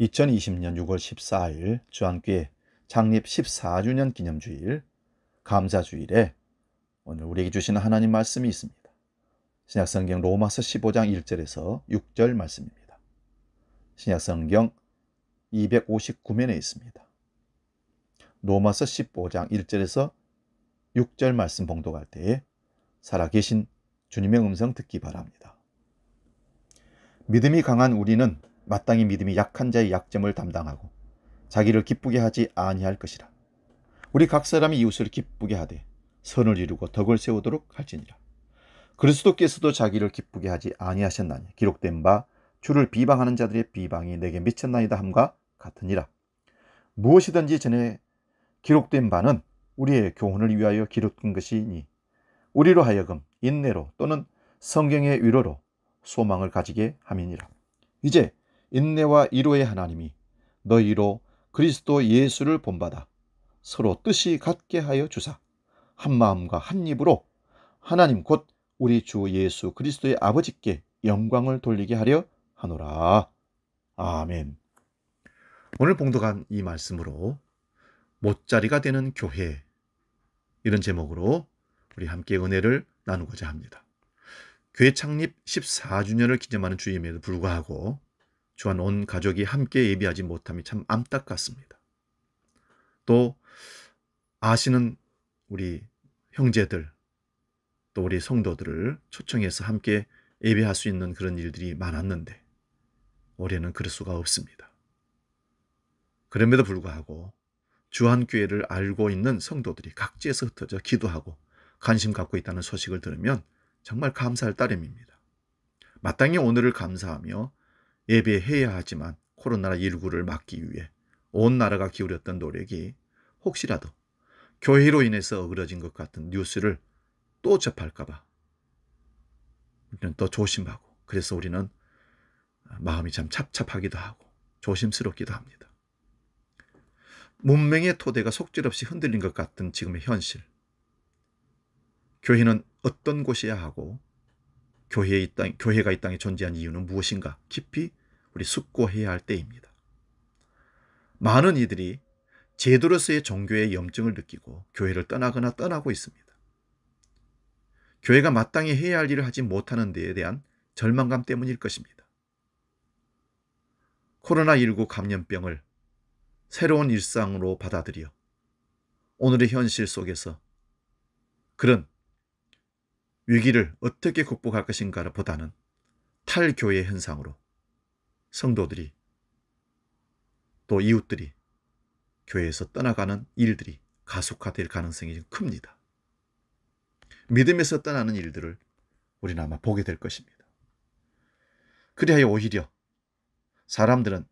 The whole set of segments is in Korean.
2020년 6월 14일 주한교회 창립 14주년 기념주일 감사주일에 오늘 우리에게 주시는 하나님 말씀이 있습니다. 신약성경 로마서 15장 1절에서 6절 말씀입니다. 신약성경 259면에 있습니다. 로마서 15장 1절에서 6절 말씀 봉독할 때에 살아계신 주님의 음성 듣기 바랍니다. 믿음이 강한 우리는 마땅히 믿음이 약한 자의 약점을 담당하고 자기를 기쁘게 하지 아니할 것이라. 우리 각 사람이 이웃을 기쁘게 하되 선을 이루고 덕을 세우도록 할지니라. 그리스도께서도 자기를 기쁘게 하지 아니하셨나니 기록된 바 주를 비방하는 자들의 비방이 내게 미쳤나이다 함과 같으니라. 무엇이든지 전에 기록된 바는 우리의 교훈을 위하여 기록된 것이니 우리로 하여금 인내로 또는 성경의 위로로 소망을 가지게 함이니라. 이제 인내와 위로의 하나님이 너희로 그리스도 예수를 본받아 서로 뜻이 같게 하여 주사 한 마음과 한 입으로 하나님 곧 우리 주 예수 그리스도의 아버지께 영광을 돌리게 하려 하노라. 아멘. 오늘 봉독한 이 말씀으로 못자리가 되는 교회, 이런 제목으로 우리 함께 은혜를 나누고자 합니다. 교회 창립 14주년을 기념하는 주임에도 불구하고 주한 온 가족이 함께 예배하지 못함이 참 안타깝습니다. 또 아시는 우리 형제들, 또 우리 성도들을 초청해서 함께 예배할 수 있는 그런 일들이 많았는데 올해는 그럴 수가 없습니다. 그럼에도 불구하고 주한교회를 알고 있는 성도들이 각지에서 흩어져 기도하고 관심 갖고 있다는 소식을 들으면 정말 감사할 따름입니다. 마땅히 오늘을 감사하며 예배해야 하지만 코로나19를 막기 위해 온 나라가 기울였던 노력이 혹시라도 교회로 인해서 어그러진 것 같은 뉴스를 또 접할까 봐 우리는 또 조심하고, 그래서 우리는 마음이 참 찹찹하기도 하고 조심스럽기도 합니다. 문명의 토대가 속절없이 흔들린 것 같은 지금의 현실, 교회는 어떤 곳이야 하고 교회가 이 땅에 존재한 이유는 무엇인가 깊이 우리 숙고해야 할 때입니다. 많은 이들이 제도로서의 종교의 염증을 느끼고 교회를 떠나거나 떠나고 있습니다. 교회가 마땅히 해야 할 일을 하지 못하는 데에 대한 절망감 때문일 것입니다. 코로나19 감염병을 새로운 일상으로 받아들여 오늘의 현실 속에서 그런 위기를 어떻게 극복할 것인가 보다는 탈교회 현상으로 성도들이 또 이웃들이 교회에서 떠나가는 일들이 가속화될 가능성이 큽니다. 믿음에서 떠나는 일들을 우리는 아마 보게 될 것입니다. 그리하여 오히려 사람들은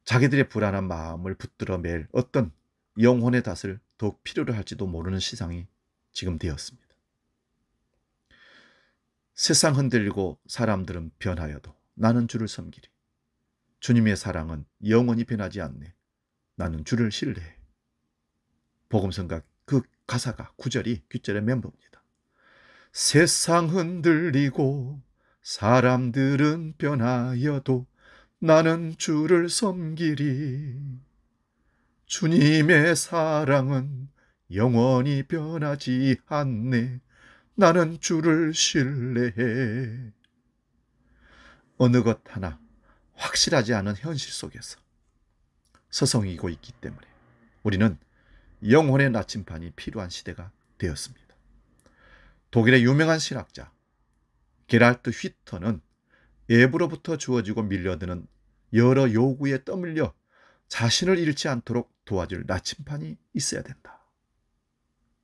자기들의 불안한 마음을 붙들어 맬 어떤 영혼의 닷을 더욱 필요로 할지도 모르는 시상이 지금 되었습니다. 세상 흔들리고 사람들은 변하여도 나는 주를 섬기리. 주님의 사랑은 영원히 변하지 않네. 나는 주를 신뢰해. 복음성가 그 가사가 귓절의 멤버입니다. 세상 흔들리고 사람들은 변하여도 나는 주를 섬기리. 주님의 사랑은 영원히 변하지 않네. 나는 주를 신뢰해. 어느 것 하나 확실하지 않은 현실 속에서 서성이고 있기 때문에 우리는 영혼의 나침반이 필요한 시대가 되었습니다. 독일의 유명한 신학자 게랄트 휘터는 외부로부터 주어지고 밀려드는 여러 요구에 떠밀려 자신을 잃지 않도록 도와줄 나침반이 있어야 된다.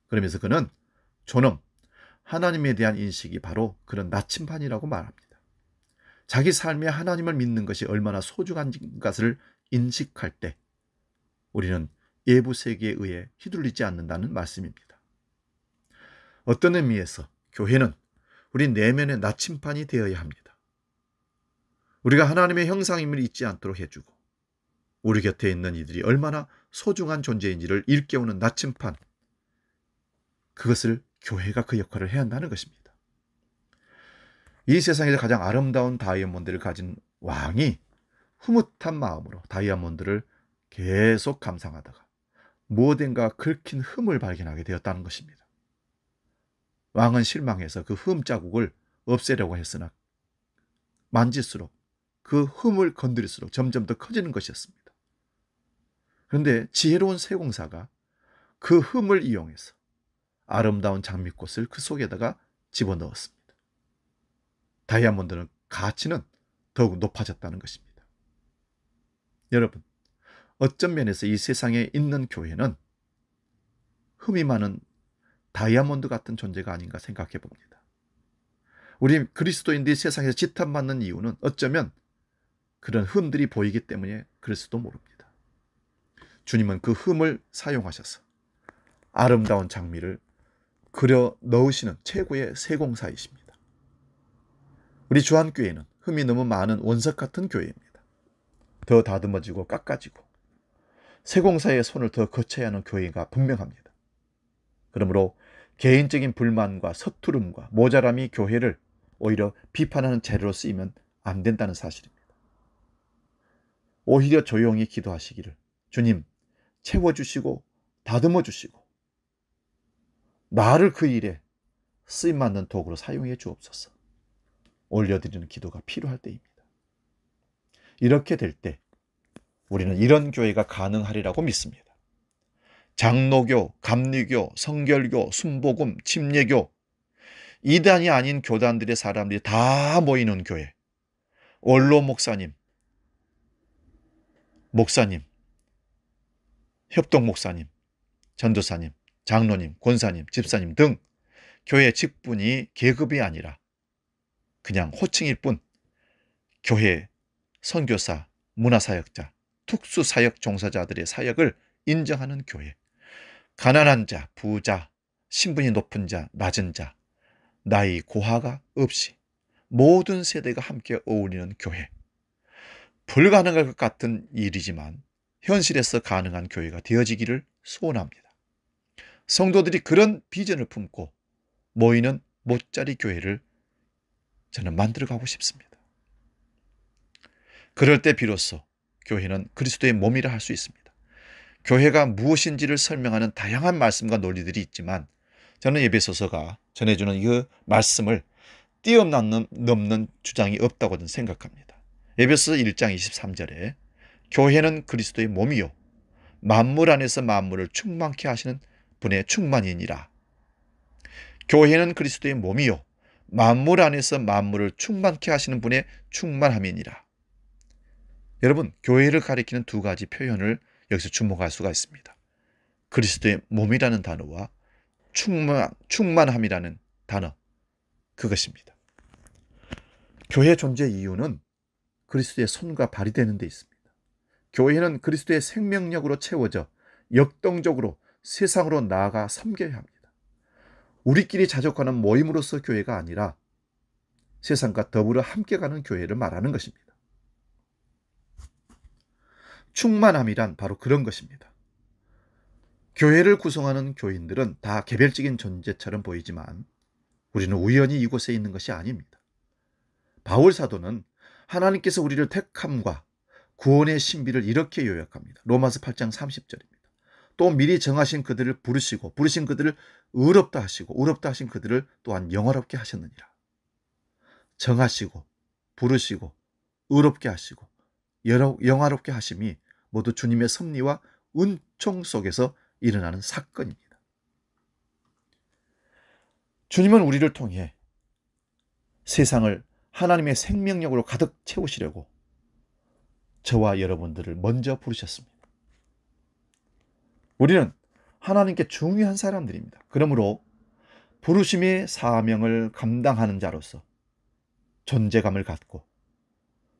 그러면서 그는 존엄, 하나님에 대한 인식이 바로 그런 나침반이라고 말합니다. 자기 삶에 하나님을 믿는 것이 얼마나 소중한 것을 인식할 때 우리는 외부 세계에 의해 휘둘리지 않는다는 말씀입니다. 어떤 의미에서 교회는 우리 내면의 나침반이 되어야 합니다. 우리가 하나님의 형상임을 잊지 않도록 해주고 우리 곁에 있는 이들이 얼마나 소중한 존재인지를 일깨우는 나침반, 그것을 교회가 그 역할을 해야 한다는 것입니다. 이 세상에서 가장 아름다운 다이아몬드를 가진 왕이 흐뭇한 마음으로 다이아몬드를 계속 감상하다가 무엇인가 긁힌 흠을 발견하게 되었다는 것입니다. 왕은 실망해서 그 흠 자국을 없애려고 했으나 만질수록 그 흠을 건드릴수록 점점 더 커지는 것이었습니다. 그런데 지혜로운 세공사가 그 흠을 이용해서 아름다운 장미꽃을 그 속에다가 집어넣었습니다. 다이아몬드는 가치는 더욱 높아졌다는 것입니다. 여러분, 어떤 면에서 이 세상에 있는 교회는 흠이 많은 다이아몬드 같은 존재가 아닌가 생각해 봅니다. 우리 그리스도인들이 세상에서 지탄받는 이유는 어쩌면 그런 흠들이 보이기 때문에 그럴 수도 모릅니다. 주님은 그 흠을 사용하셔서 아름다운 장미를 그려 넣으시는 최고의 세공사이십니다. 우리 주한교회는 흠이 너무 많은 원석 같은 교회입니다. 더 다듬어지고 깎아지고 세공사의 손을 더 거쳐야 하는 교회가 분명합니다. 그러므로 개인적인 불만과 서투름과 모자람이 교회를 오히려 비판하는 재료로 쓰이면 안 된다는 사실입니다. 오히려 조용히 기도하시기를 주님 채워주시고 다듬어 주시고 나를 그 일에 쓰임맞는 도구로 사용해 주옵소서. 올려드리는 기도가 필요할 때입니다. 이렇게 될 때 우리는 이런 교회가 가능하리라고 믿습니다. 장로교, 감리교, 성결교, 순복음, 침례교, 이단이 아닌 교단들의 사람들이 다 모이는 교회, 원로 목사님, 협동 목사님, 전도사님, 장로님, 권사님, 집사님 등 교회 직분이 계급이 아니라 그냥 호칭일 뿐 교회 선교사, 문화사역자, 특수사역 종사자들의 사역을 인정하는 교회, 가난한 자, 부자, 신분이 높은 자, 낮은 자, 나이 고하가 없이 모든 세대가 함께 어울리는 교회. 불가능할 것 같은 일이지만 현실에서 가능한 교회가 되어지기를 소원합니다. 성도들이 그런 비전을 품고 모이는 못자리 교회를 저는 만들어가고 싶습니다. 그럴 때 비로소 교회는 그리스도의 몸이라 할 수 있습니다. 교회가 무엇인지를 설명하는 다양한 말씀과 논리들이 있지만 저는 에베소서가 전해주는 이 말씀을 뛰어넘는 주장이 없다고 저는 생각합니다. 에베소서 1장 23절에 교회는 그리스도의 몸이요 만물 안에서 만물을 충만케 하시는 분의 충만이니라. 교회는 그리스도의 몸이요 만물 안에서 만물을 충만케 하시는 분의 충만함이니라. 여러분, 교회를 가리키는 두 가지 표현을 여기서 주목할 수가 있습니다. 그리스도의 몸이라는 단어와 충만함이라는 단어, 그것입니다. 교회 존재 이유는 그리스도의 손과 발이 되는 데 있습니다. 교회는 그리스도의 생명력으로 채워져 역동적으로 세상으로 나아가 섬겨야 합니다. 우리끼리 자족하는 모임으로서 교회가 아니라 세상과 더불어 함께 가는 교회를 말하는 것입니다. 충만함이란 바로 그런 것입니다. 교회를 구성하는 교인들은 다 개별적인 존재처럼 보이지만 우리는 우연히 이곳에 있는 것이 아닙니다. 바울 사도는 하나님께서 우리를 택함과 구원의 신비를 이렇게 요약합니다. 로마서 8장 30절입니다. 또 미리 정하신 그들을 부르시고 부르신 그들을 의롭다 하시고 의롭다 하신 그들을 또한 영화롭게 하셨느니라. 정하시고 부르시고 의롭게 하시고 영화롭게 하심이 모두 주님의 섭리와 은총 속에서 일어나는 사건입니다. 주님은 우리를 통해 세상을 하나님의 생명력으로 가득 채우시려고 저와 여러분들을 먼저 부르셨습니다. 우리는 하나님께 중요한 사람들입니다. 그러므로 부르심의 사명을 감당하는 자로서 존재감을 갖고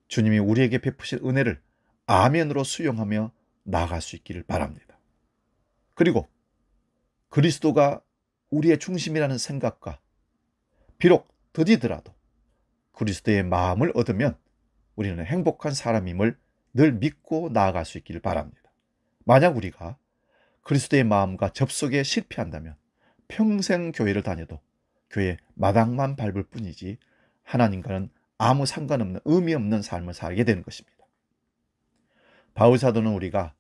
주님이 우리에게 베푸실 은혜를 아멘으로 수용하며 나아갈 수 있기를 바랍니다. 그리고 그리스도가 우리의 중심이라는 생각과 비록 더디더라도 그리스도의 마음을 얻으면 우리는 행복한 사람임을 늘 믿고 나아갈 수 있기를 바랍니다. 만약 우리가 그리스도의 마음과 접속에 실패한다면 평생 교회를 다녀도 교회 마당만 밟을 뿐이지 하나님과는 아무 상관없는 의미 없는 삶을 살게 되는 것입니다. 바울 사도는 우리가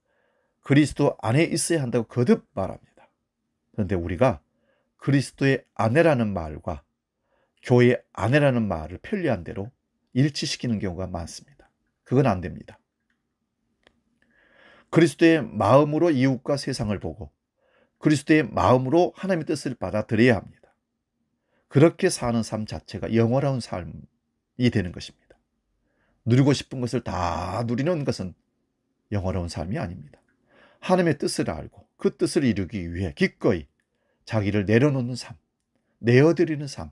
그리스도 안에 있어야 한다고 거듭 말합니다. 그런데 우리가 그리스도의 아내라는 말과 교회의 아내라는 말을 편리한 대로 일치시키는 경우가 많습니다. 그건 안 됩니다. 그리스도의 마음으로 이웃과 세상을 보고 그리스도의 마음으로 하나님의 뜻을 받아들여야 합니다. 그렇게 사는 삶 자체가 영원한 삶이 되는 것입니다. 누리고 싶은 것을 다 누리는 것은 영원한 삶이 아닙니다. 하나님의 뜻을 알고 그 뜻을 이루기 위해 기꺼이 자기를 내려놓는 삶, 내어드리는 삶,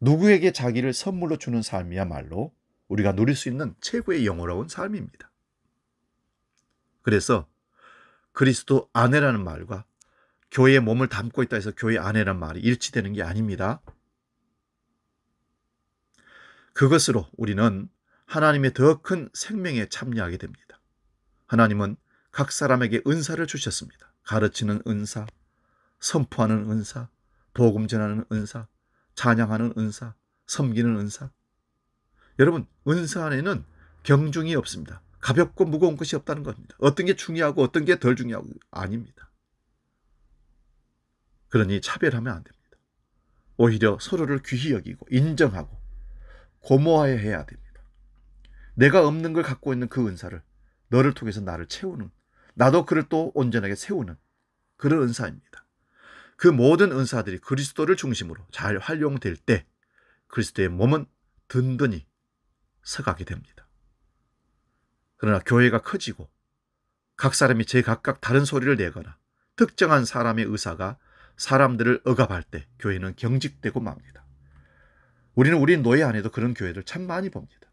누구에게 자기를 선물로 주는 삶이야말로 우리가 누릴 수 있는 최고의 영원한 삶입니다. 그래서 그리스도 아내라는 말과 교회의 몸을 담고 있다 해서 교회 아내라는 말이 일치되는 게 아닙니다. 그것으로 우리는 하나님의 더 큰 생명에 참여하게 됩니다. 하나님은 각 사람에게 은사를 주셨습니다. 가르치는 은사, 선포하는 은사, 복음 전하는 은사, 찬양하는 은사, 섬기는 은사. 여러분, 은사 안에는 경중이 없습니다. 가볍고 무거운 것이 없다는 겁니다. 어떤 게 중요하고 어떤 게 덜 중요하고 아닙니다. 그러니 차별하면 안 됩니다. 오히려 서로를 귀히 여기고 인정하고 고마워해야 됩니다. 내가 없는 걸 갖고 있는 그 은사를 너를 통해서 나를 채우는, 나도 그를 또 온전하게 세우는 그런 은사입니다. 그 모든 은사들이 그리스도를 중심으로 잘 활용될 때 그리스도의 몸은 든든히 서가게 됩니다. 그러나 교회가 커지고 각 사람이 제각각 다른 소리를 내거나 특정한 사람의 의사가 사람들을 억압할 때 교회는 경직되고 맙니다. 우리는 우리 노예 안에도 그런 교회를 참 많이 봅니다.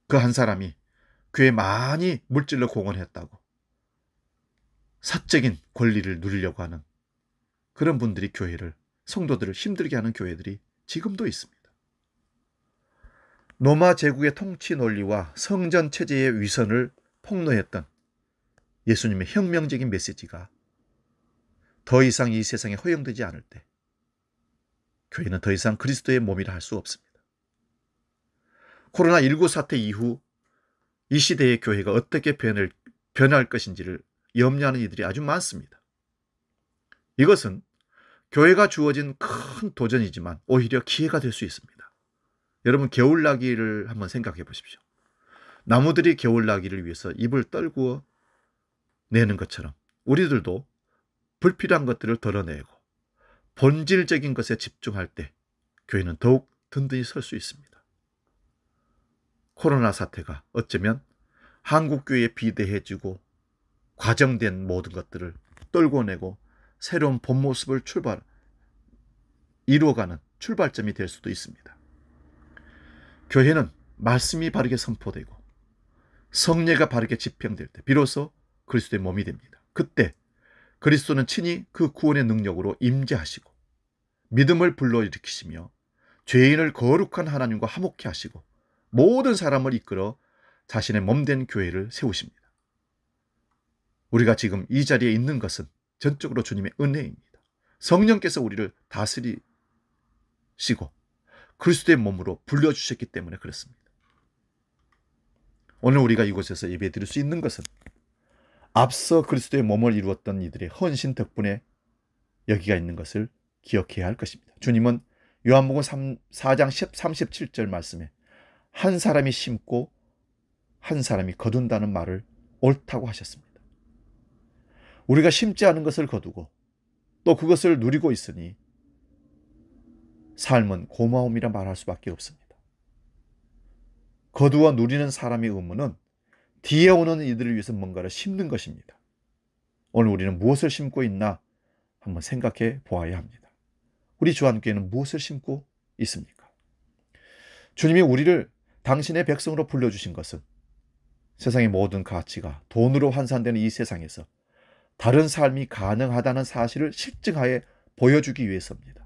그 한 사람이 교회 많이 물질로 공헌했다고 사적인 권리를 누리려고 하는 그런 분들이 교회를, 성도들을 힘들게 하는 교회들이 지금도 있습니다. 로마 제국의 통치 논리와 성전 체제의 위선을 폭로했던 예수님의 혁명적인 메시지가 더 이상 이 세상에 허용되지 않을 때 교회는 더 이상 그리스도의 몸이라 할 수 없습니다. 코로나19 사태 이후 이 시대의 교회가 어떻게 변할 것인지를 염려하는 이들이 아주 많습니다. 이것은 교회가 주어진 큰 도전이지만 오히려 기회가 될 수 있습니다. 여러분, 겨울나기를 한번 생각해 보십시오. 나무들이 겨울나기를 위해서 잎을 떨구어 내는 것처럼 우리들도 불필요한 것들을 덜어내고 본질적인 것에 집중할 때 교회는 더욱 든든히 설 수 있습니다. 코로나 사태가 어쩌면 한국교회에 비대해지고 과정된 모든 것들을 떨궈내고 새로운 본 모습을 이루어가는 출발점이 될 수도 있습니다. 교회는 말씀이 바르게 선포되고 성례가 바르게 집행될 때 비로소 그리스도의 몸이 됩니다. 그때 그리스도는 친히 그 구원의 능력으로 임재하시고 믿음을 불러일으키시며 죄인을 거룩한 하나님과 화목케 하시고 모든 사람을 이끌어 자신의 몸된 교회를 세우십니다. 우리가 지금 이 자리에 있는 것은 전적으로 주님의 은혜입니다. 성령께서 우리를 다스리시고 그리스도의 몸으로 불려주셨기 때문에 그렇습니다. 오늘 우리가 이곳에서 예배드릴 수 있는 것은 앞서 그리스도의 몸을 이루었던 이들의 헌신 덕분에 여기가 있는 것을 기억해야 할 것입니다. 주님은 요한복음 4장 37절 말씀에 한 사람이 심고 한 사람이 거둔다는 말을 옳다고 하셨습니다. 우리가 심지 않은 것을 거두고 또 그것을 누리고 있으니 삶은 고마움이라 말할 수밖에 없습니다. 거두어 누리는 사람의 의무는 뒤에 오는 이들을 위해서 뭔가를 심는 것입니다. 오늘 우리는 무엇을 심고 있나 한번 생각해 보아야 합니다. 우리 주안교회는 무엇을 심고 있습니까? 주님이 우리를 당신의 백성으로 불러주신 것은 세상의 모든 가치가 돈으로 환산되는 이 세상에서 다른 삶이 가능하다는 사실을 실증하여 보여주기 위해서입니다.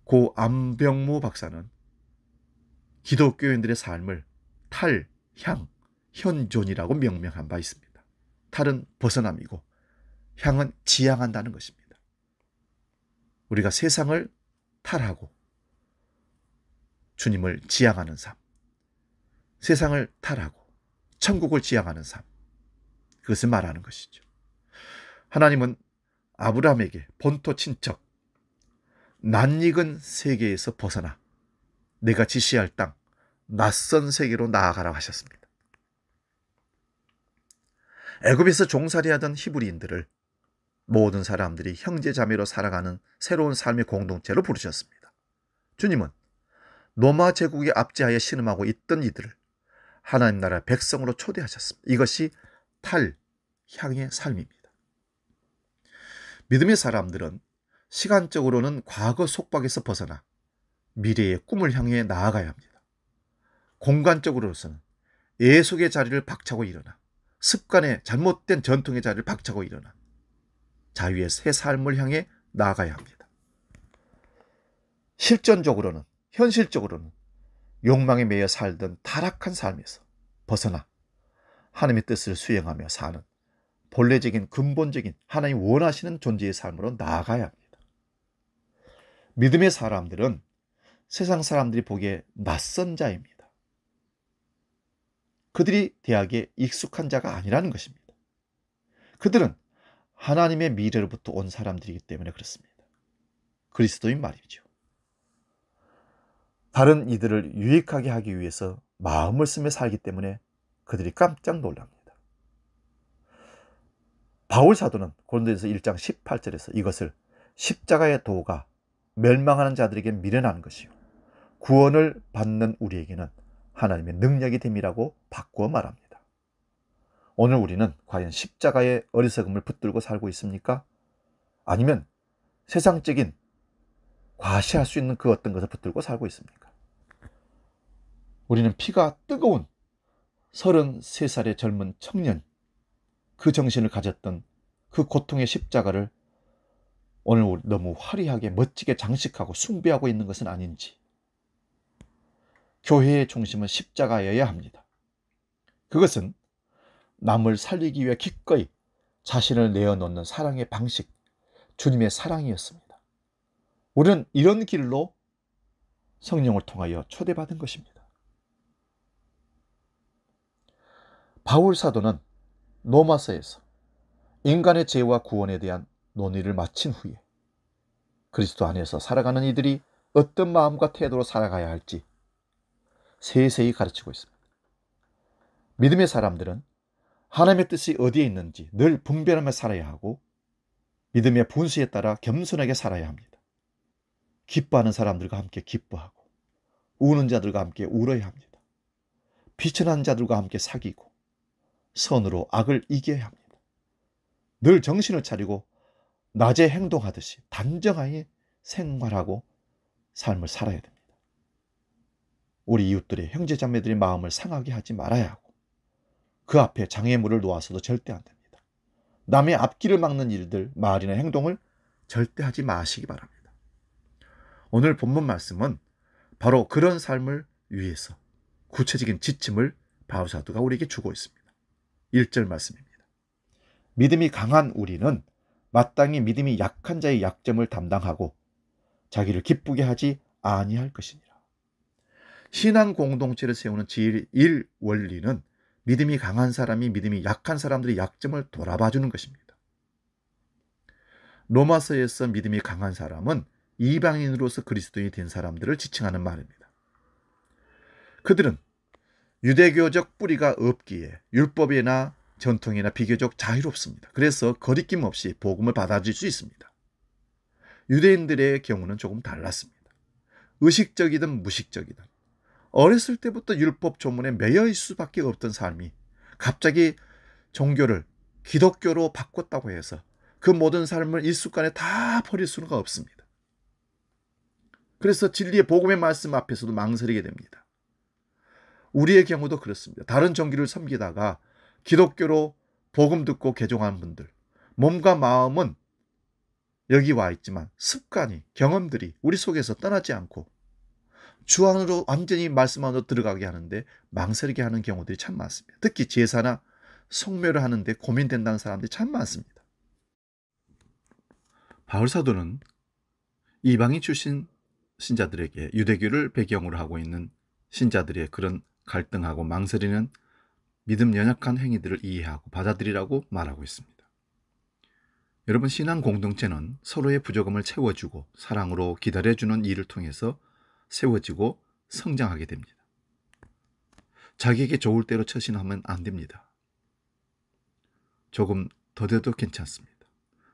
고 안병무 박사는 기독교인들의 삶을 탈, 향, 현존이라고 명명한 바 있습니다. 탈은 벗어남이고 향은 지향한다는 것입니다. 우리가 세상을 탈하고 주님을 지향하는 삶, 세상을 탈하고 천국을 지향하는 삶, 그것을 말하는 것이죠. 하나님은 아브라함에게 본토 친척, 낯익은 세계에서 벗어나 내가 지시할 땅, 낯선 세계로 나아가라고 하셨습니다. 애굽에서 종살이하던 히브리인들을 모든 사람들이 형제자매로 살아가는 새로운 삶의 공동체로 부르셨습니다. 주님은 로마 제국의 압제하에 신음하고 있던 이들을 하나님 나라 백성으로 초대하셨습니다. 이것이 탈향의 삶입니다. 믿음의 사람들은 시간적으로는 과거 속박에서 벗어나 미래의 꿈을 향해 나아가야 합니다. 공간적으로서는 예속의 자리를 박차고 일어나 습관의 잘못된 전통의 자리를 박차고 일어나 자유의 새 삶을 향해 나아가야 합니다. 실전적으로는, 현실적으로는 욕망에 매여 살던 타락한 삶에서 벗어나 하나님의 뜻을 수행하며 사는 본래적인 근본적인 하나님 원하시는 존재의 삶으로 나아가야 합니다. 믿음의 사람들은 세상 사람들이 보기에 낯선 자입니다. 그들이 대학에 익숙한 자가 아니라는 것입니다. 그들은 하나님의 미래로부터 온 사람들이기 때문에 그렇습니다. 그리스도인 말이죠. 다른 이들을 유익하게 하기 위해서 마음을 쓰며 살기 때문에 그들이 깜짝 놀랍니다. 바울 사도는 고린도전서 1장 18절에서 이것을 십자가의 도가 멸망하는 자들에게 미련한 것이요 구원을 받는 우리에게는 하나님의 능력이 됨이라고 바꾸어 말합니다. 오늘 우리는 과연 십자가의 어리석음을 붙들고 살고 있습니까? 아니면 세상적인 과시할 수 있는 그 어떤 것을 붙들고 살고 있습니까? 우리는 피가 뜨거운 33살의 젊은 청년, 그 정신을 가졌던 그 고통의 십자가를 오늘 너무 화려하게 멋지게 장식하고 숭배하고 있는 것은 아닌지. 교회의 중심은 십자가여야 합니다. 그것은 남을 살리기 위해 기꺼이 자신을 내어놓는 사랑의 방식, 주님의 사랑이었습니다. 우리는 이런 길로 성령을 통하여 초대받은 것입니다. 바울 사도는 로마서에서 인간의 죄와 구원에 대한 논의를 마친 후에 그리스도 안에서 살아가는 이들이 어떤 마음과 태도로 살아가야 할지 세세히 가르치고 있습니다. 믿음의 사람들은 하나님의 뜻이 어디에 있는지 늘 분별하며 살아야 하고 믿음의 분수에 따라 겸손하게 살아야 합니다. 기뻐하는 사람들과 함께 기뻐하고 우는 자들과 함께 울어야 합니다. 비천한 자들과 함께 사귀고 선으로 악을 이겨야 합니다. 늘 정신을 차리고 낮에 행동하듯이 단정하게 생활하고 삶을 살아야 됩니다. 우리 이웃들의 형제자매들의 마음을 상하게 하지 말아야 하고 그 앞에 장애물을 놓아서도 절대 안 됩니다. 남의 앞길을 막는 일들, 말이나 행동을 절대 하지 마시기 바랍니다. 오늘 본문 말씀은 바로 그런 삶을 위해서 구체적인 지침을 바울 사도가 우리에게 주고 있습니다. 1절 말씀입니다. 믿음이 강한 우리는 마땅히 믿음이 약한 자의 약점을 담당하고 자기를 기쁘게 하지 아니할 것이니라. 신앙 공동체를 세우는 제일 1 원리는 믿음이 강한 사람이 믿음이 약한 사람들의 약점을 돌아봐주는 것입니다. 로마서에서 믿음이 강한 사람은 이방인으로서 그리스도인이 된 사람들을 지칭하는 말입니다. 그들은 유대교적 뿌리가 없기에 율법이나 전통이나 비교적 자유롭습니다. 그래서 거리낌 없이 복음을 받아들일 수 있습니다. 유대인들의 경우는 조금 달랐습니다. 의식적이든 무식적이든 어렸을 때부터 율법 조문에 매여 있을 수밖에 없던 삶이 갑자기 종교를 기독교로 바꿨다고 해서 그 모든 삶을 일순간에 다 버릴 수는 없습니다. 그래서 진리의 복음의 말씀 앞에서도 망설이게 됩니다. 우리의 경우도 그렇습니다. 다른 종교를 섬기다가 기독교로 복음 듣고 개종한 분들, 몸과 마음은 여기 와 있지만 습관이, 경험들이 우리 속에서 떠나지 않고 주 안으로 완전히 말씀 안으로 들어가게 하는데 망설이게 하는 경우들이 참 많습니다. 특히 제사나 성묘를 하는데 고민된다는 사람들이 참 많습니다. 바울 사도는 이방인 출신 신자들에게 유대교를 배경으로 하고 있는 신자들의 그런 갈등하고 망설이는 믿음 연약한 행위들을 이해하고 받아들이라고 말하고 있습니다. 여러분, 신앙 공동체는 서로의 부족함을 채워주고 사랑으로 기다려주는 일을 통해서 세워지고 성장하게 됩니다. 자기에게 좋을 대로 처신하면 안 됩니다. 조금 더뎌도 괜찮습니다.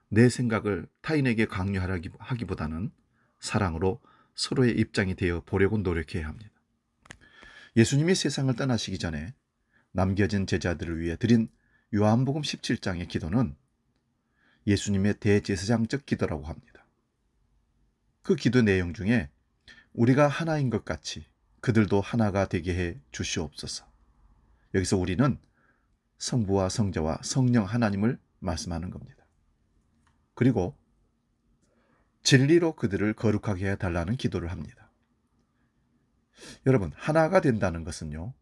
내 생각을 타인에게 강요하기보다는 사랑으로 서로의 입장이 되어 보려고 노력해야 합니다. 예수님이 세상을 떠나시기 전에 남겨진 제자들을 위해 드린 요한복음 17장의 기도는 예수님의 대제사장적 기도라고 합니다. 그 기도 내용 중에 우리가 하나인 것 같이 그들도 하나가 되게 해 주시옵소서. 여기서 우리는 성부와 성자와 성령 하나님을 말씀하는 겁니다. 그리고 진리로 그들을 거룩하게 해달라는 기도를 합니다. 여러분, 하나가 된다는 것은요,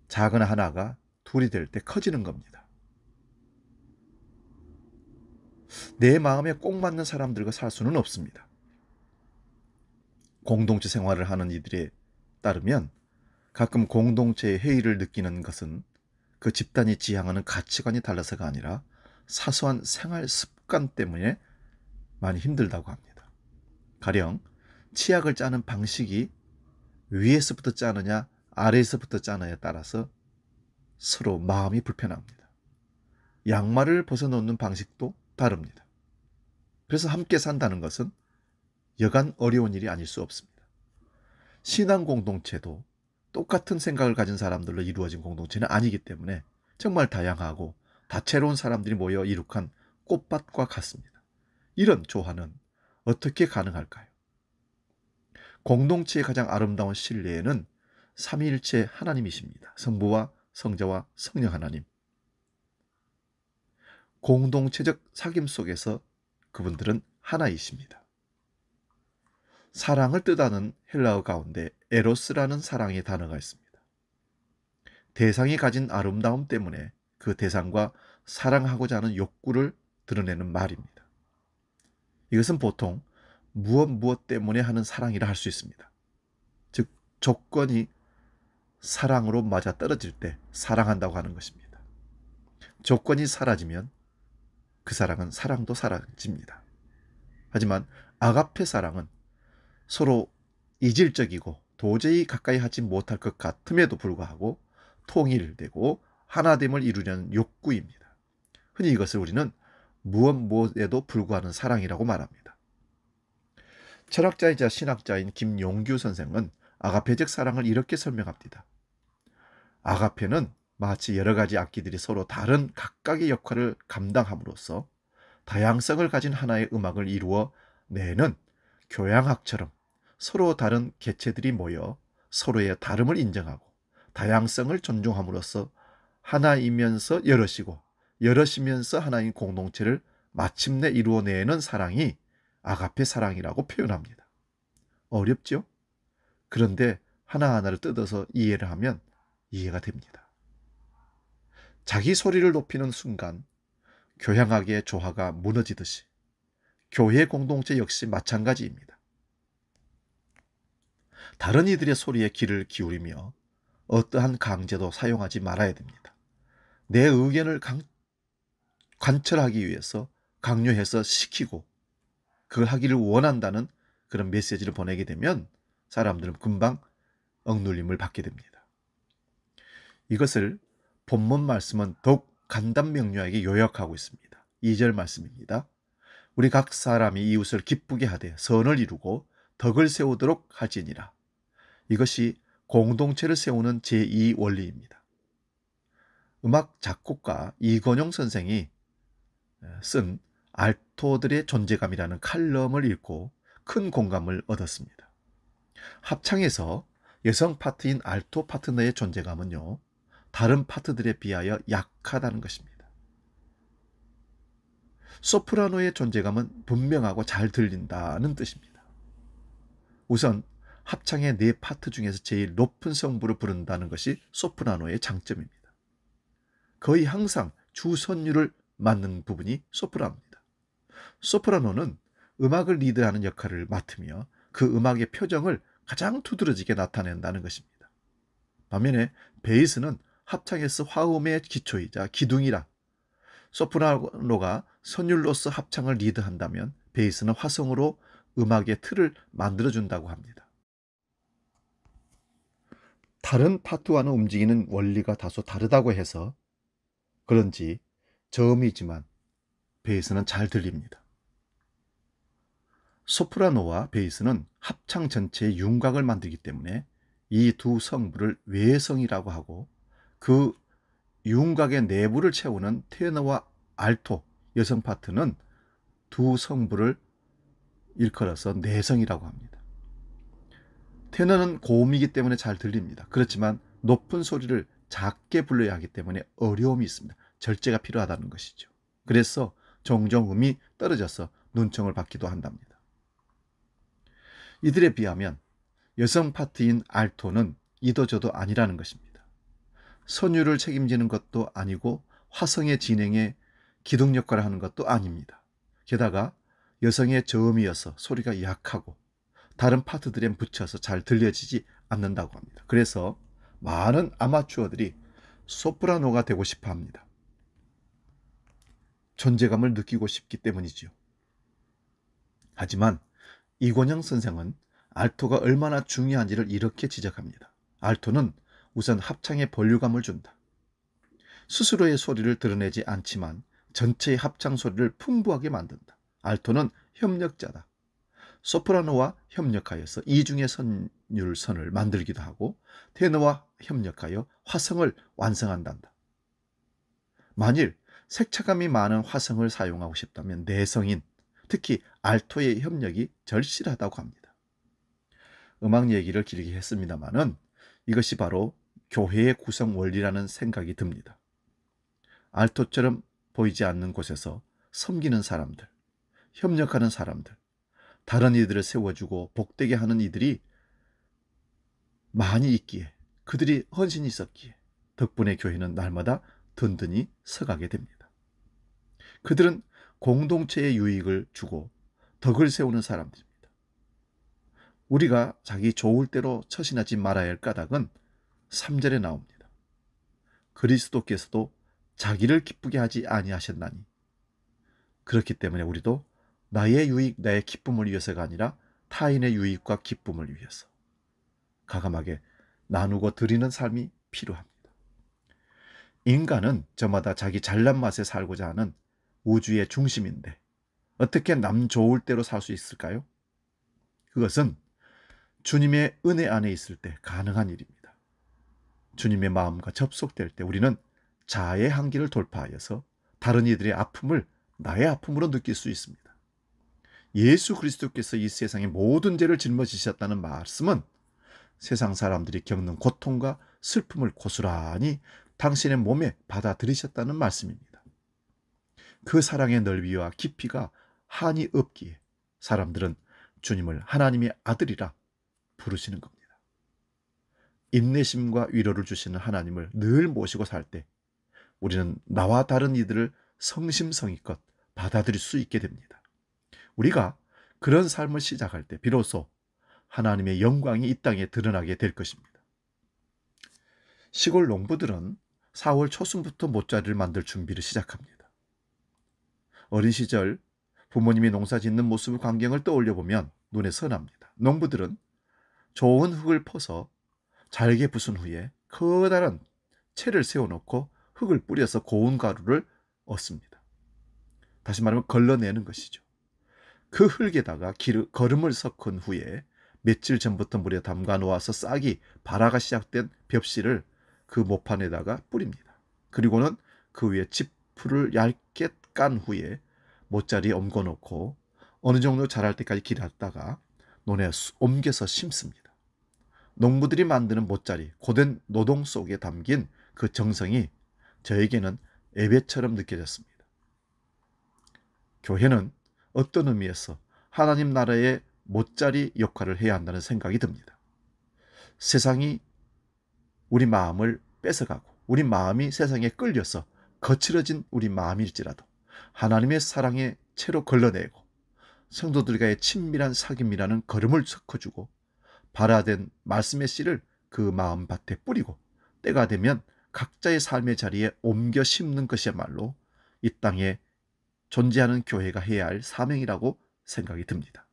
작은 하나가 둘이 될 때 커지는 겁니다. 내 마음에 꼭 맞는 사람들과 살 수는 없습니다. 공동체 생활을 하는 이들에 따르면 가끔 공동체의 해이를 느끼는 것은 그 집단이 지향하는 가치관이 달라서가 아니라 사소한 생활 습관 때문에 많이 힘들다고 합니다. 가령 치약을 짜는 방식이 위에서부터 짜느냐 아래에서부터 짜느냐에 따라서 서로 마음이 불편합니다. 양말을 벗어놓는 방식도 다릅니다. 그래서 함께 산다는 것은 여간 어려운 일이 아닐 수 없습니다. 신앙 공동체도 똑같은 생각을 가진 사람들로 이루어진 공동체는 아니기 때문에 정말 다양하고 다채로운 사람들이 모여 이룩한 꽃밭과 같습니다. 이런 조화는 어떻게 가능할까요? 공동체의 가장 아름다운 신뢰에는 삼위일체 하나님이십니다. 성부와 성자와 성령 하나님. 공동체적 사귐 속에서 그분들은 하나이십니다. 사랑을 뜻하는 헬라어 가운데 에로스라는 사랑의 단어가 있습니다. 대상이 가진 아름다움 때문에 그 대상과 사랑하고자 하는 욕구를 드러내는 말입니다. 이것은 보통 무엇 때문에 하는 사랑이라 할 수 있습니다. 즉, 조건이 사랑으로 맞아 떨어질 때 사랑한다고 하는 것입니다. 조건이 사라지면 그 사랑은 사랑도 사라집니다. 하지만 아가페 사랑은 서로 이질적이고 도저히 가까이 하지 못할 것 같음에도 불구하고 통일되고 하나됨을 이루려는 욕구입니다. 흔히 이것을 우리는 무엇에도 불구하는 사랑이라고 말합니다. 철학자이자 신학자인 김용규 선생은 아가페적 사랑을 이렇게 설명합니다. 아가페는 마치 여러 가지 악기들이 서로 다른 각각의 역할을 감당함으로써 다양성을 가진 하나의 음악을 이루어 내는 교향악처럼 서로 다른 개체들이 모여 서로의 다름을 인정하고 다양성을 존중함으로써 하나이면서 여럿이고 여럿이면서 하나인 공동체를 마침내 이루어내는 사랑이 아가페 사랑이라고 표현합니다. 어렵죠? 그런데 하나하나를 뜯어서 이해를 하면 이해가 됩니다. 자기 소리를 높이는 순간 교향악의 조화가 무너지듯이 교회 공동체 역시 마찬가지입니다. 다른 이들의 소리에 귀를 기울이며 어떠한 강제도 사용하지 말아야 됩니다. 내 의견을 관철하기 위해서 강요해서 시키고 그걸 하기를 원한다는 그런 메시지를 보내게 되면 사람들은 금방 억눌림을 받게 됩니다. 이것을 본문 말씀은 더욱 간단명료하게 요약하고 있습니다. 2절 말씀입니다. 우리 각 사람이 이웃을 기쁘게 하되 선을 이루고 덕을 세우도록 할지니라. 이것이 공동체를 세우는 제2 원리입니다. 음악 작곡가 이건용 선생이 쓴 알토들의 존재감이라는 칼럼을 읽고 큰 공감을 얻었습니다. 합창에서 여성 파트인 알토 파트너의 존재감은요, 다른 파트들에 비하여 약하다는 것입니다. 소프라노의 존재감은 분명하고 잘 들린다는 뜻입니다. 우선 합창의 4파트 중에서 제일 높은 성부를 부른다는 것이 소프라노의 장점입니다. 거의 항상 주선율을 맡는 부분이 소프라노입니다. 소프라노는 음악을 리드하는 역할을 맡으며 그 음악의 표정을 가장 두드러지게 나타낸다는 것입니다. 반면에 베이스는 합창에서 화음의 기초이자 기둥이라 소프라노가 선율로서 합창을 리드한다면 베이스는 화성으로 음악의 틀을 만들어준다고 합니다. 다른 파트와는 움직이는 원리가 다소 다르다고 해서 그런지 저음이지만 베이스는 잘 들립니다. 소프라노와 베이스는 합창 전체의 윤곽을 만들기 때문에 이 두 성부를 외성이라고 하고 그 윤곽의 내부를 채우는 테너와 알토 여성 파트는 두 성부를 일컬어서 내성이라고 합니다. 테너는 고음이기 때문에 잘 들립니다. 그렇지만 높은 소리를 작게 불러야 하기 때문에 어려움이 있습니다. 절제가 필요하다는 것이죠. 그래서 종종 음이 떨어져서 눈총을 받기도 한답니다. 이들에 비하면 여성 파트인 알토는 이도저도 아니라는 것입니다. 선율을 책임지는 것도 아니고 화성의 진행에 기둥 역할을 하는 것도 아닙니다. 게다가 여성의 저음이어서 소리가 약하고 다른 파트들에 붙여서 잘 들려지지 않는다고 합니다. 그래서 많은 아마추어들이 소프라노가 되고 싶어 합니다. 존재감을 느끼고 싶기 때문이지요. 하지만 이권영 선생은 알토가 얼마나 중요한지를 이렇게 지적합니다. 알토는 우선 합창에 볼륨감을 준다. 스스로의 소리를 드러내지 않지만 전체의 합창 소리를 풍부하게 만든다. 알토는 협력자다. 소프라노와 협력하여서 이중의 선율선을 만들기도 하고 테너와 협력하여 화성을 완성한다. 만일 색차감이 많은 화성을 사용하고 싶다면 내성인, 특히 알토의 협력이 절실하다고 합니다. 음악 얘기를 길게 했습니다마는 이것이 바로 교회의 구성 원리라는 생각이 듭니다. 알토처럼 보이지 않는 곳에서 섬기는 사람들, 협력하는 사람들, 다른 이들을 세워주고 복되게 하는 이들이 많이 있기에, 그들이 헌신이 있었기에 덕분에 교회는 날마다 든든히 서가게 됩니다. 그들은 공동체의 유익을 주고 덕을 세우는 사람들입니다. 우리가 자기 좋을 대로 처신하지 말아야 할 까닭은 3절에 나옵니다. 그리스도께서도 자기를 기쁘게 하지 아니하셨나니. 그렇기 때문에 우리도 나의 유익, 나의 기쁨을 위해서가 아니라 타인의 유익과 기쁨을 위해서 가감하게 나누고 드리는 삶이 필요합니다. 인간은 저마다 자기 잘난 맛에 살고자 하는 우주의 중심인데 어떻게 남 좋을 대로 살 수 있을까요? 그것은 주님의 은혜 안에 있을 때 가능한 일입니다. 주님의 마음과 접속될 때 우리는 자아의 한계를 돌파하여서 다른 이들의 아픔을 나의 아픔으로 느낄 수 있습니다. 예수 그리스도께서 이 세상의 모든 죄를 짊어지셨다는 말씀은 세상 사람들이 겪는 고통과 슬픔을 고스란히 당신의 몸에 받아들이셨다는 말씀입니다. 그 사랑의 넓이와 깊이가 한이 없기에 사람들은 주님을 하나님의 아들이라 부르시는 겁니다. 인내심과 위로를 주시는 하나님을 늘 모시고 살 때 우리는 나와 다른 이들을 성심성의껏 받아들일 수 있게 됩니다. 우리가 그런 삶을 시작할 때 비로소 하나님의 영광이 이 땅에 드러나게 될 것입니다. 시골 농부들은 4월 초순부터 모짜리를 만들 준비를 시작합니다. 어린 시절 부모님이 농사 짓는 모습 광경을 떠올려 보면 눈에 선합니다. 농부들은 좋은 흙을 퍼서 잘게 부순 후에 커다란 채를 세워놓고 흙을 뿌려서 고운 가루를 얻습니다. 다시 말하면 걸러내는 것이죠. 그 흙에다가 거름을 섞은 후에 며칠 전부터 물에 담가 놓아서 싹이 발화가 시작된 벽실을 그 모판에다가 뿌립니다. 그리고는 그 위에 지푸를 얇게 깐 후에 모짜리에 옮겨 놓고 어느 정도 자랄 때까지 기다렸다가 논에 옮겨서 심습니다. 농부들이 만드는 모짜리, 고된 노동 속에 담긴 그 정성이 저에게는 예배처럼 느껴졌습니다. 교회는 어떤 의미에서 하나님 나라의 모짜리 역할을 해야 한다는 생각이 듭니다. 세상이 우리 마음을 뺏어가고 우리 마음이 세상에 끌려서 거칠어진 우리 마음일지라도 하나님의 사랑의 채로 걸러내고 성도들과의 친밀한 사귐이라는 걸음을 섞어주고 발화된 말씀의 씨를 그 마음밭에 뿌리고 때가 되면 각자의 삶의 자리에 옮겨 심는 것이야말로 이 땅에 존재하는 교회가 해야 할 사명이라고 생각이 듭니다.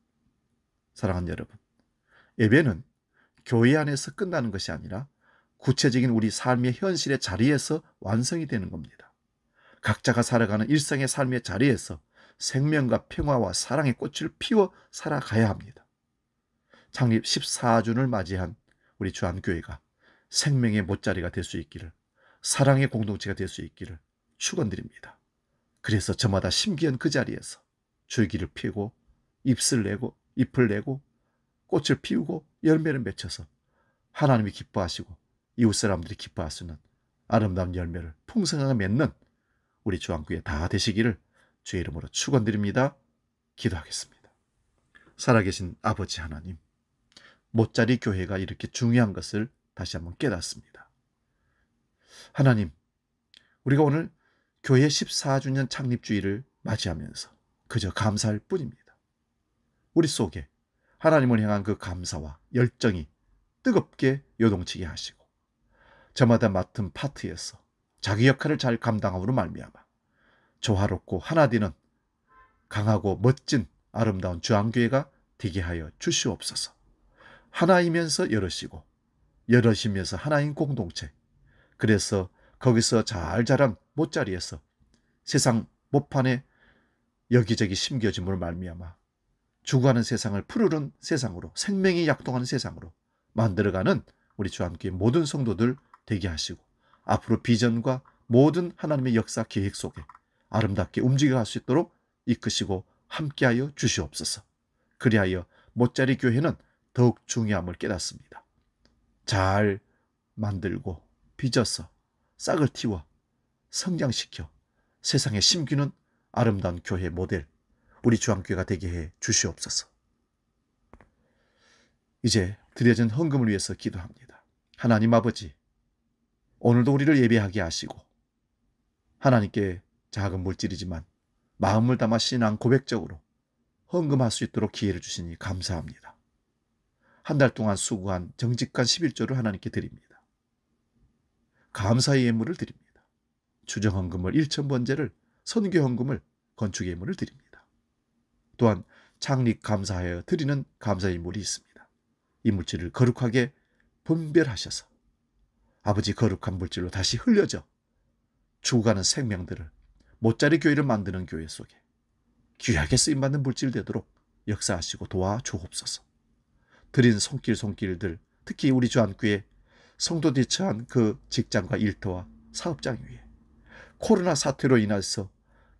사랑하는 여러분, 예배는 교회 안에서 끝나는 것이 아니라 구체적인 우리 삶의 현실의 자리에서 완성이 되는 겁니다. 각자가 살아가는 일상의 삶의 자리에서 생명과 평화와 사랑의 꽃을 피워 살아가야 합니다. 창립 14주년을 맞이한 우리 주안교회가 생명의 못자리가 될 수 있기를, 사랑의 공동체가 될 수 있기를 축원드립니다. 그래서 저마다 심기한 그 자리에서 줄기를 피우고 잎을 내고 꽃을 피우고 열매를 맺혀서 하나님이 기뻐하시고 이웃 사람들이 기뻐할 수 있는 아름다운 열매를 풍성하게 맺는 우리 주안교회 다 되시기를 주의 이름으로 축원드립니다. 기도하겠습니다. 살아계신 아버지 하나님, 못자리 교회가 이렇게 중요한 것을 다시 한번 깨닫습니다. 하나님, 우리가 오늘 교회 14주년 창립주의를 맞이하면서 그저 감사할 뿐입니다. 우리 속에 하나님을 향한 그 감사와 열정이 뜨겁게 요동치게 하시고 저마다 맡은 파트에서 자기 역할을 잘 감당함으로 말미암아 조화롭고 하나 되는 강하고 멋진 아름다운 주안교회가 되게 하여 주시옵소서. 하나이면서 여럿이고 여럿이면서 하나인 공동체, 그래서 거기서 잘 자란 못자리에서 세상 못판에 여기저기 심겨짐으로 말미암아 죽어가는 세상을 푸르른 세상으로, 생명이 약동하는 세상으로 만들어가는 우리 주안교회 모든 성도들 되게 하시고 앞으로 비전과 모든 하나님의 역사 계획 속에 아름답게 움직여갈 수 있도록 이끄시고 함께하여 주시옵소서. 그리하여 못자리 교회는 더욱 중요함을 깨닫습니다. 잘 만들고 빚어서 싹을 틔워 성장시켜 세상에 심기는 아름다운 교회 모델 우리 주안교회가 되게 해 주시옵소서. 이제 드려진 헌금을 위해서 기도합니다. 하나님 아버지, 오늘도 우리를 예배하게 하시고 하나님께 작은 물질이지만 마음을 담아 신앙 고백적으로 헌금할 수 있도록 기회를 주시니 감사합니다. 한 달 동안 수고한 정직한 11조를 하나님께 드립니다. 감사의 예물을 드립니다. 주정헌금을 1,000번제를, 선교헌금을, 건축 예물을 드립니다. 또한 창립 감사하여 드리는 감사 예물이 있습니다. 이 물질을 거룩하게 분별하셔서 아버지 거룩한 물질로 다시 흘려져 죽어가는 생명들을 못자리 교회를 만드는 교회 속에 귀하게 쓰임받는 물질 되도록 역사하시고 도와주옵소서. 드린 손길들, 특히 우리 주안교회 성도들이 처한 그 직장과 일터와 사업장 위에 코로나 사태로 인해서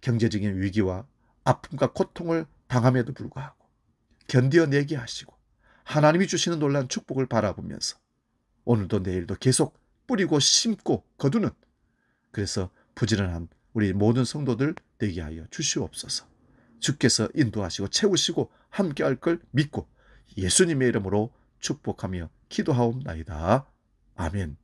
경제적인 위기와 아픔과 고통을 당함에도 불구하고 견뎌내게 하시고 하나님이 주시는 놀라운 축복을 바라보면서 오늘도 내일도 계속 뿌리고 심고 거두는, 그래서 부지런한 우리 모든 성도들 되게 하여 주시옵소서. 주께서 인도하시고 채우시고 함께할 걸 믿고 예수님의 이름으로 축복하며 기도하옵나이다. 아멘.